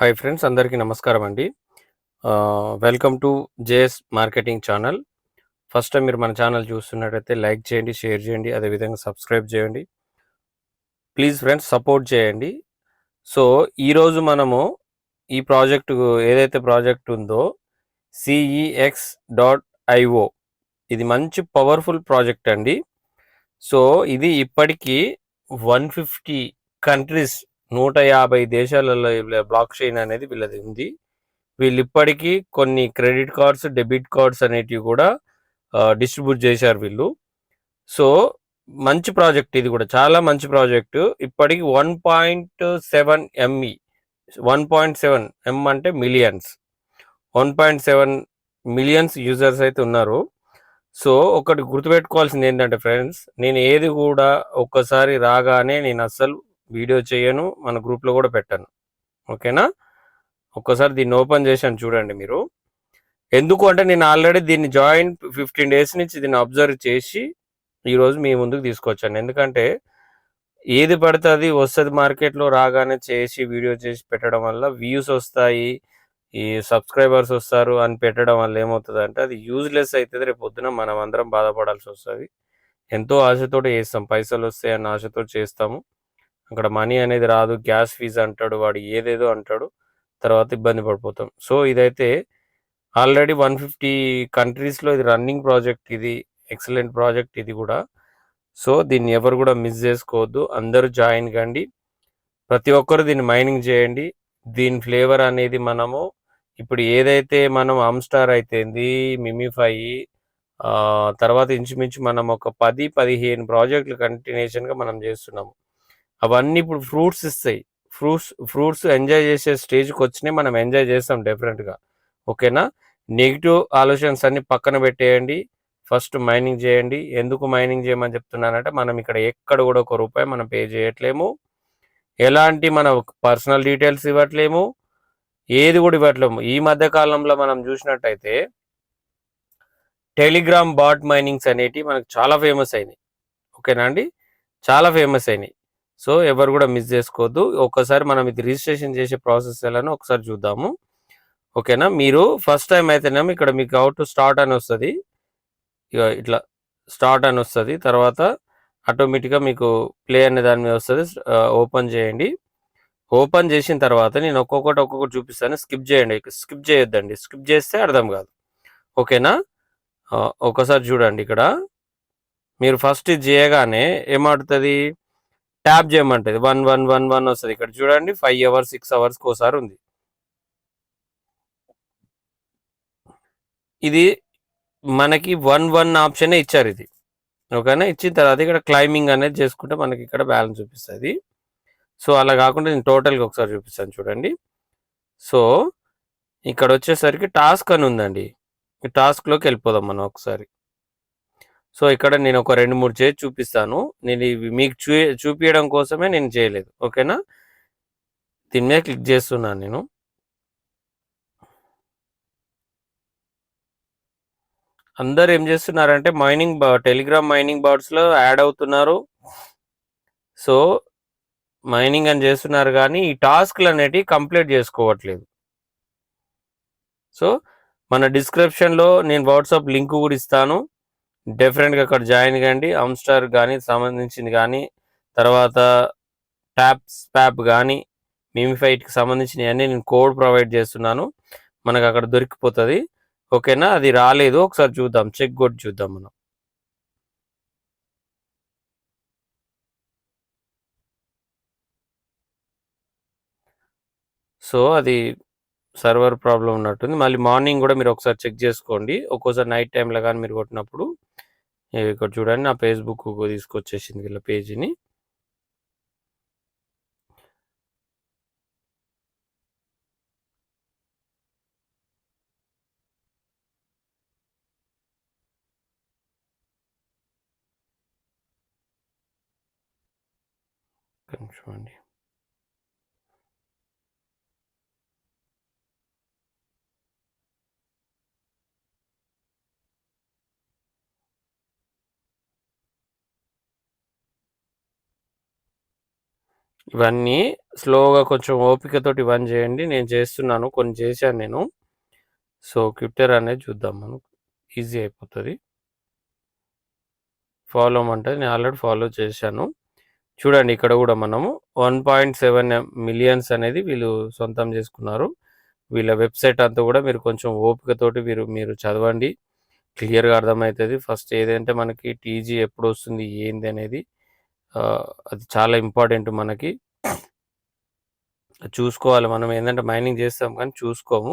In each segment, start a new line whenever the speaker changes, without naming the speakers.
Hi friends, అందరికీ నమస్కారం అండి. Welcome to JS marketing channel. First time మీరు మన ఛానల్ చూస్తున్నట్టయితే లైక్ చేయండి, షేర్ చేయండి, అదేవిధంగా సబ్స్క్రైబ్ చేయండి. ప్లీజ్ ఫ్రెండ్స్ సపోర్ట్ చేయండి. సో, ఈరోజు మనము ఈ ప్రాజెక్టు ఏదైతే ప్రాజెక్ట్ ఉందో CEX.io, ఇది మంచి పవర్ఫుల్ ప్రాజెక్ట్ అండి. సో, ఇది ఇప్పటికీ 150 కంట్రీస్, 150 దేశాలలో బ్లాక్ చైన్ అనేది వీళ్ళది ఉంది. వీళ్ళిప్పటికీ కొన్ని క్రెడిట్ కార్డ్స్, డెబిట్ కార్డ్స్ అనేటివి కూడా డిస్ట్రిబ్యూట్ చేశారు వీళ్ళు. సో, మంచి ప్రాజెక్ట్, ఇది కూడా చాలా మంచి ప్రాజెక్టు. ఇప్పటికి 1.7 ఎంఈ, 1.7 ఎం అంటే మిలియన్స్, 1.7 మిలియన్స్ యూజర్స్ అయితే ఉన్నారు. సో, ఒకటి గుర్తుపెట్టుకోవాల్సింది ఏంటంటే ఫ్రెండ్స్, నేను ఏది కూడా ఒక్కసారి రాగానే నేను అస్సలు వీడియో చేయను, మన గ్రూప్లో కూడా పెట్టను. ఓకేనా? ఒక్కసారి దీన్ని ఓపెన్ చేశాను చూడండి మీరు. ఎందుకు అంటే నేను ఆల్రెడీ దీన్ని 15 డేస్ నుంచి దీన్ని అబ్జర్వ్ చేసి ఈరోజు మీ ముందుకు తీసుకొచ్చాను. ఎందుకంటే ఏది పడితే అది వస్తుంది మార్కెట్లో, రాగానే చేసి వీడియో చేసి పెట్టడం వల్ల వ్యూస్ వస్తాయి, ఈ సబ్స్క్రైబర్స్ వస్తారు అని పెట్టడం వల్ల ఏమవుతుందంటే అది యూజ్లెస్ అవుతుంది. రేపు పొద్దున మనం అందరం బాధపడాల్సి వస్తుంది. ఎంతో ఆశతోటి చేస్తాం, పైసలు వస్తాయి అన్న ఆశతో చేస్తాము. అక్కడ మనీ అనేది రాదు, గ్యాస్ ఫీజు అంటాడు, వాడు ఏదేదో అంటాడు, తర్వాత ఇబ్బంది పడిపోతాం. సో, ఇదైతే ఆల్రెడీ 150 కంట్రీస్లో ఇది రన్నింగ్ ప్రాజెక్ట్. ఇది ఎక్సలెంట్ ప్రాజెక్ట్ ఇది కూడా. సో, దీన్ని ఎవరు కూడా మిస్ చేసుకోవద్దు, అందరూ జాయిన్ కండి. ప్రతి ఒక్కరు దీన్ని మైనింగ్ చేయండి. దీని ఫ్లేవర్ అనేది మనము ఇప్పుడు ఏదైతే మనం అమ్స్టార్ అయితేంది, మిమిఫై, తర్వాత ఇంచుమించు మనం ఒక 10-15 ప్రాజెక్టులు కంటిన్యూషన్గా మనం చేస్తున్నాము. అవన్నీ ఇప్పుడు ఫ్రూట్స్ ఇస్తాయి. ఫ్రూట్స్ ఎంజాయ్ చేసే స్టేజ్కి వచ్చినాయి, మనం ఎంజాయ్ చేస్తాం డెఫినెట్గా. ఓకేనా? నెగిటివ్ ఆలోచనస్ అన్ని పక్కన పెట్టేయండి, ఫస్ట్ మైనింగ్ చేయండి. ఎందుకు మైనింగ్ చేయమని చెప్తున్నానంటే మనం ఇక్కడ ఎక్కడ కూడా ₹1 మనం పే చేయట్లేము, ఎలాంటి మన పర్సనల్ డీటెయిల్స్ ఇవ్వట్లేము, ఏది కూడా ఇవ్వట్లేము. ఈ మధ్య కాలంలో మనం చూసినట్టయితే టెలిగ్రామ్ బాట్ మైనింగ్స్ అనేటివి మనకు చాలా ఫేమస్ అయినాయి. ఓకేనా అండి? చాలా ఫేమస్ అయినాయి. సో, ఎవరు కూడా మిస్ చేసుకోవద్దు. ఒక్కసారి మనం ఇది రిజిస్ట్రేషన్ చేసే ప్రాసెస్ ఎలానో ఒకసారి చూద్దాము. ఓకేనా? మీరు ఫస్ట్ టైం అయితేనేమో ఇక్కడ మీకు హౌ టు స్టార్ట్ అని వస్తుంది. ఇక ఇట్లా స్టార్ట్ అని వస్తుంది. తర్వాత ఆటోమేటిక్గా మీకు ప్లే అనే దాని మీద వస్తుంది. ఓపెన్ చేయండి. ఓపెన్ చేసిన తర్వాత నేను ఒక్కొక్కటి చూపిస్తాను. స్కిప్ చేయండి, స్కిప్ చేయొద్దండి. స్కిప్ చేస్తే అర్థం కాదు. ఓకేనా? ఒకసారి చూడండి. ఇక్కడ మీరు ఫస్ట్ ఇది చేయగానే ఏమవుతుంది, ట్యాప్ చేయమంటుంది. 1111 వస్తుంది. ఇక్కడ చూడండి 5 అవర్స్ 6 అవర్స్కి ఒకసారి ఉంది. ఇది మనకి 11 ఆప్షనే ఇచ్చారు ఇది. ఓకేనా? ఇచ్చిన తర్వాత ఇక్కడ క్లైమింగ్ అనేది చేసుకుంటే మనకి ఇక్కడ బ్యాలెన్స్ చూపిస్తుంది. సో, అలా కాకుండా నేను టోటల్గా ఒకసారి చూపిస్తాను చూడండి. సో, ఇక్కడ వచ్చేసరికి టాస్క్ అని ఉందండి. ఈ టాస్క్లోకి వెళ్ళిపోదాం మనం ఒకసారి. సో, ఇక్కడ నేను ఒక 2-3 చేసి చూపిస్తాను. నేను ఇవి మీకు చూపించడం కోసమే నేను చేయలేదు. ఓకేనా? దీని మీద క్లిక్ చేస్తున్నాను నేను. అందరు ఏం చేస్తున్నారంటే టెలిగ్రామ్ మైనింగ్ బాట్స్లో యాడ్ అవుతున్నారు. సో, మైనింగ్ అని చేస్తున్నారు కానీ ఈ టాస్క్లు అనేటివి కంప్లీట్ చేసుకోవట్లేదు. సో, మన డిస్క్రిప్షన్లో నేను వాట్సాప్ లింక్ కూడా ఇస్తాను. డెఫినెట్గా అక్కడ జాయిన్ కండి. అమ్స్టార్ కానీ సంబంధించింది కానీ, తర్వాత స్పాప్ కానీ, మిమిఫైట్కి సంబంధించినవి అన్నీ నేను కోడ్ ప్రొవైడ్ చేస్తున్నాను, మనకు అక్కడ దొరికిపోతుంది. ఓకేనా? అది రాలేదు, ఒకసారి చూద్దాం, చెక్ కొట్టి చూద్దాం మనం. సో, అది సర్వర్ ప్రాబ్లం ఉన్నట్టుంది. మళ్ళీ మార్నింగ్ కూడా మీరు ఒకసారి చెక్ చేసుకోండి. ఒక్కోసారి నైట్ టైంలో కానీ మీరు కొట్టినప్పుడు ఇక్కడ చూడండి, నా ఫేస్బుక్ తీసుకొచ్చేసింది వీళ్ళ పేజీని. చూడండి, ఇవన్నీ స్లోగా కొంచెం ఓపికతోటి ఇవన్నీ చేయండి. నేను చేస్తున్నాను, కొన్ని చేశాను నేను. సో క్విట్టర్ అనేది చూద్దాం, మనం ఈజీ అయిపోతుంది. ఫాలో అవ్వమంటే నేను ఆల్రెడీ ఫాలో చేశాను. చూడండి ఇక్కడ కూడా మనము 1.7 మిలియన్స్ అనేది వీళ్ళు సొంతం చేసుకున్నారు. వీళ్ళ వెబ్సైట్ అంతా కూడా మీరు కొంచెం ఓపికతోటి మీరు చదవండి, క్లియర్గా అర్థమవుతుంది. ఫస్ట్ ఏదంటే మనకి టీజీ ఎప్పుడు వస్తుంది ఏంది అనేది అది చాలా ఇంపార్టెంట్. మనకి చూసుకోవాలి, మనం ఏంటంటే మైనింగ్ చేస్తాం కానీ చూసుకోము.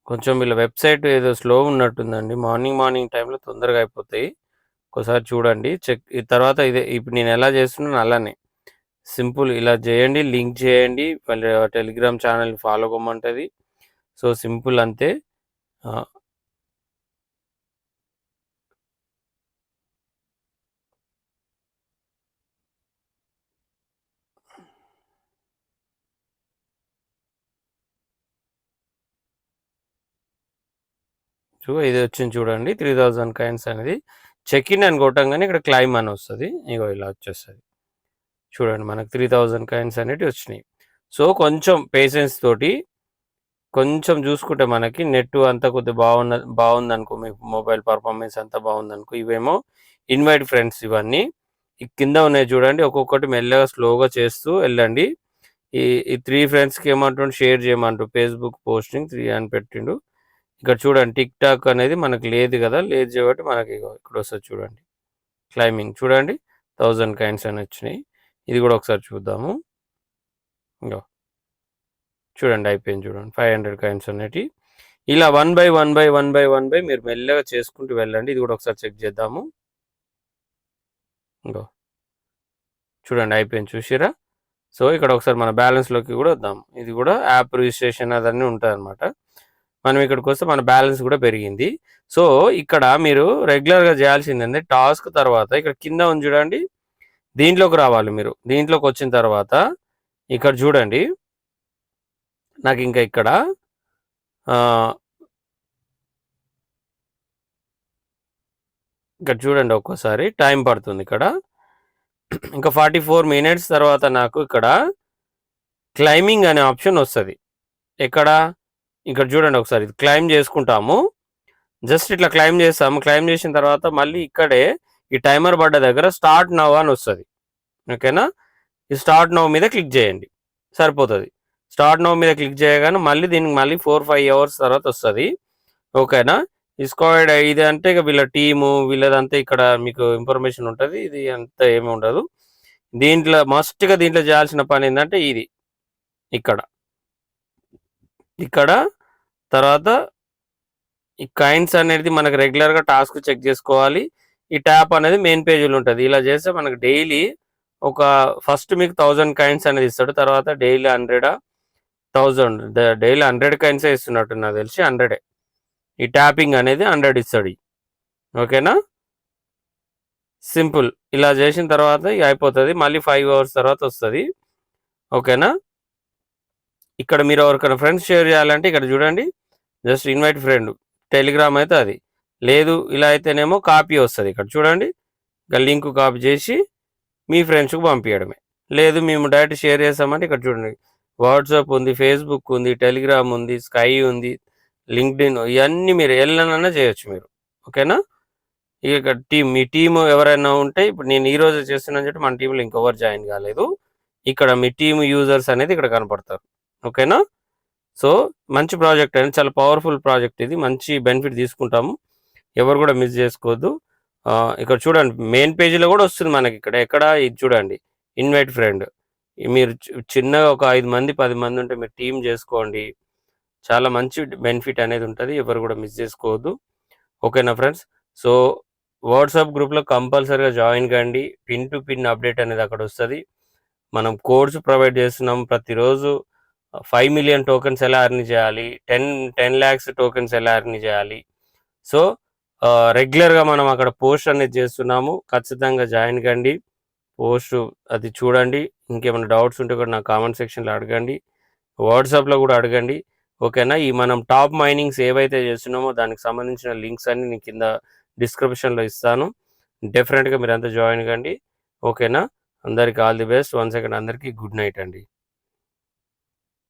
కొంచెం వీళ్ళ వెబ్సైట్ ఏదో స్లో ఉన్నట్టుందండి. మార్నింగ్ టైంలో తొందరగా అయిపోతాయి. ఒకసారి చూడండి, చెక్. తర్వాత ఇదే ఇప్పుడు నేను ఎలా చేస్తున్నాను అలానే సింపుల్ ఇలా చేయండి, లింక్ చేయండి, మళ్ళీ టెలిగ్రామ్ ఛానల్ ఫాలో అవ్వమంటుంది. సో సింపుల్ అంతే. ఇది వచ్చింది చూడండి, 3000 కాయిన్స్ అనేది. చెక్ ఇన్ అని కొట్టంగానే ఇక్కడ క్లైమ్ అని వస్తుంది. ఇగో ఇలా వచ్చేస్తుంది చూడండి, మనకు 3000 కాయిన్స్ అనేవి వచ్చినాయి. సో కొంచెం పేషెన్స్ తోటి కొంచెం చూసుకుంటే మనకి నెట్ అంతా కొద్దిగా బాగుందనుకో, మీకు మొబైల్ పర్ఫార్మెన్స్ అంతా బాగుందనుకో, ఇవేమో ఇన్వైట్ ఫ్రెండ్స్, ఇవన్నీ కింద ఉన్నాయి చూడండి. ఒక్కొక్కటి మెల్లగా స్లోగా చేస్తూ వెళ్ళండి. ఈ 3 ఫ్రెండ్స్కి ఏమంటుండు, షేర్ చేయమంటూ ఫేస్బుక్ పోస్టింగ్ 3 అని పెట్టిండు. ఇక్కడ చూడండి, టిక్ టాక్ అనేది మనకు లేదు కదా, లేదు కాబట్టి మనకి ఇక్కడ వస్తుంది చూడండి, క్లైంబింగ్ చూడండి 1000 కాయిన్స్ అని వచ్చినాయి. ఇది కూడా ఒకసారి చూద్దాము. ఇంకో చూడండి అయిపోయింది చూడండి, 500 కాయిన్స్ అనేటి. ఇలా 1 బై 1 బై మీరు మెల్లగా చేసుకుంటూ వెళ్ళండి. ఇది కూడా ఒకసారి చెక్ చేద్దాము. ఇంకో చూడండి అయిపోయింది, చూసిరా. సో ఇక్కడ ఒకసారి మన బ్యాలెన్స్లోకి కూడా వద్దాం. ఇది కూడా యాప్ రిజిస్ట్రేషన్ అదన్నీ ఉంటుంది అనమాట. మనం ఇక్కడికి వస్తే మన బ్యాలెన్స్ కూడా పెరిగింది. సో ఇక్కడ మీరు రెగ్యులర్గా చేయాల్సింది ఏంటంటే, టాస్క్ తర్వాత ఇక్కడ కింద ఉంది చూడండి, దీంట్లోకి రావాలి. మీరు దీంట్లోకి వచ్చిన తర్వాత ఇక్కడ చూడండి, నాకు ఇంకా ఇక్కడ చూడండి ఒక్కోసారి టైం పడుతుంది. ఇక్కడ ఇంకా 44 మినిట్స్ తర్వాత నాకు ఇక్కడ క్లైంబింగ్ అనే ఆప్షన్ వస్తుంది. ఇక్కడ చూడండి ఒకసారి, ఇది క్లైమ్ చేసుకుంటాము. జస్ట్ ఇట్లా క్లైమ్ చేస్తాము. క్లైమ్ చేసిన తర్వాత మళ్ళీ ఇక్కడే ఈ టైమర్ పడ్డ దగ్గర స్టార్ట్ నవ్ అని వస్తుంది. ఓకేనా, ఈ స్టార్ట్ నవ్ మీద క్లిక్ చేయండి, సరిపోతుంది. స్టార్ట్ నవ్ మీద క్లిక్ చేయగానే మళ్ళీ దీనికి మళ్ళీ 4-5 అవర్స్ తర్వాత వస్తుంది. ఓకేనా, ఈ స్క్వాడ్ ఇది అంటే ఇక వీళ్ళ టీము వీళ్ళదంతా ఇక్కడ మీకు ఇన్ఫర్మేషన్ ఉంటుంది. ఇది అంతా ఏమి ఉండదు దీంట్లో. మస్ట్గా దీంట్లో చేయాల్సిన పని ఏంటంటే ఇది ఇక్కడ తర్వాత ఈ కాయిన్స్ అనేది మనకు రెగ్యులర్గా టాస్క్ చెక్ చేసుకోవాలి. ఈ ట్యాప్ అనేది మెయిన్ పేజీలో ఉంటుంది. ఇలా చేస్తే మనకు డైలీ ఫస్ట్ మీకు 1000 కాయిన్స్ అనేది ఇస్తాడు. తర్వాత డైలీ 100 డైలీ 100 కాయిన్సే ఇస్తున్నట్టు నాకు తెలిసి 100. ఈ ట్యాపింగ్ అనేది 100 ఇస్తాడు. ఓకేనా, సింపుల్. ఇలా చేసిన తర్వాత ఇక అయిపోతుంది. మళ్ళీ 5 అవర్స్ తర్వాత వస్తుంది. ఓకేనా, ఇక్కడ మీరు ఎవరికైనా ఫ్రెండ్స్ షేర్ చేయాలంటే ఇక్కడ చూడండి, జస్ట్ ఇన్వైట్ ఫ్రెండ్, టెలిగ్రామ్ అయితే అది లేదు. ఇలా అయితేనేమో కాపీ వస్తుంది. ఇక్కడ చూడండి, ఇక లింక్ కాపీ చేసి మీ ఫ్రెండ్స్కి పంపించడమే. లేదు మేము డైరెక్ట్ షేర్ చేస్తామంటే ఇక్కడ చూడండి, వాట్సాప్ ఉంది, ఫేస్బుక్ ఉంది, టెలిగ్రామ్ ఉంది, స్కై ఉంది, లింక్డ్ఇన్, ఇవన్నీ మీరు ఎల్లనన్నా చేయొచ్చు మీరు. ఓకేనా, ఇక మీ టీము ఎవరైనా ఉంటే, ఇప్పుడు నేను ఈరోజు చేస్తున్నాను చెప్పి మన టీంలో ఇంకెవరు జాయిన్ కాలేదు. ఇక్కడ మీ టీమ్ యూజర్స్ అనేది ఇక్కడ కనపడతారు. ఓకేనా, సో మంచి ప్రాజెక్ట్ అనేది, చాలా పవర్ఫుల్ ప్రాజెక్ట్ ఇది. మంచి బెనిఫిట్ తీసుకుంటాము, ఎవరు కూడా మిస్ చేసుకోవద్దు. ఇక్కడ చూడండి మెయిన్ పేజీలో కూడా వస్తుంది మనకి. ఎక్కడ ఇది చూడండి, ఇన్వైట్ ఫ్రెండ్. మీరు చిన్నగా ఒక 5 మంది 10 మంది ఉంటే మీరు టీం చేసుకోండి, చాలా మంచి బెనిఫిట్ అనేది ఉంటుంది. ఎవరు కూడా మిస్ చేసుకోవద్దు. ఓకేనా ఫ్రెండ్స్, సో వాట్సాప్ గ్రూప్లో కంపల్సరీగా జాయిన్ కండి. పిన్ టు పిన్ అప్డేట్ అనేది అక్కడ వస్తుంది. మనం కోడ్స్ ప్రొవైడ్ చేస్తున్నాం ప్రతిరోజు. 5 మిలియన్ టోకెన్స్ ఎలా అర్న్ చేయాలి, 10 lakhs టోకెన్స్ ఎలా అర్న్ చేయాలి. సో రెగ్యులర్గా మనం అక్కడ పోస్ట్ అనేది చేస్తున్నాము. ఖచ్చితంగా జాయిన్ కండి, పోస్ట్ అది చూడండి. ఇంకేమైనా డౌట్స్ ఉంటే కూడా నా కామెంట్ సెక్షన్లో అడగండి, వాట్సాప్లో కూడా అడగండి. ఓకేనా, ఈ మనం టాప్ మైనింగ్స్ ఏవైతే చేస్తున్నామో దానికి సంబంధించిన లింక్స్ అన్ని నేను కింద డిస్క్రిప్షన్లో ఇస్తాను. డెఫినెట్గా మీరంతా జాయిన్ కండి. ఓకేనా? అందరికి all the best. One second, అందరికీ గుడ్ నైట్ అండి.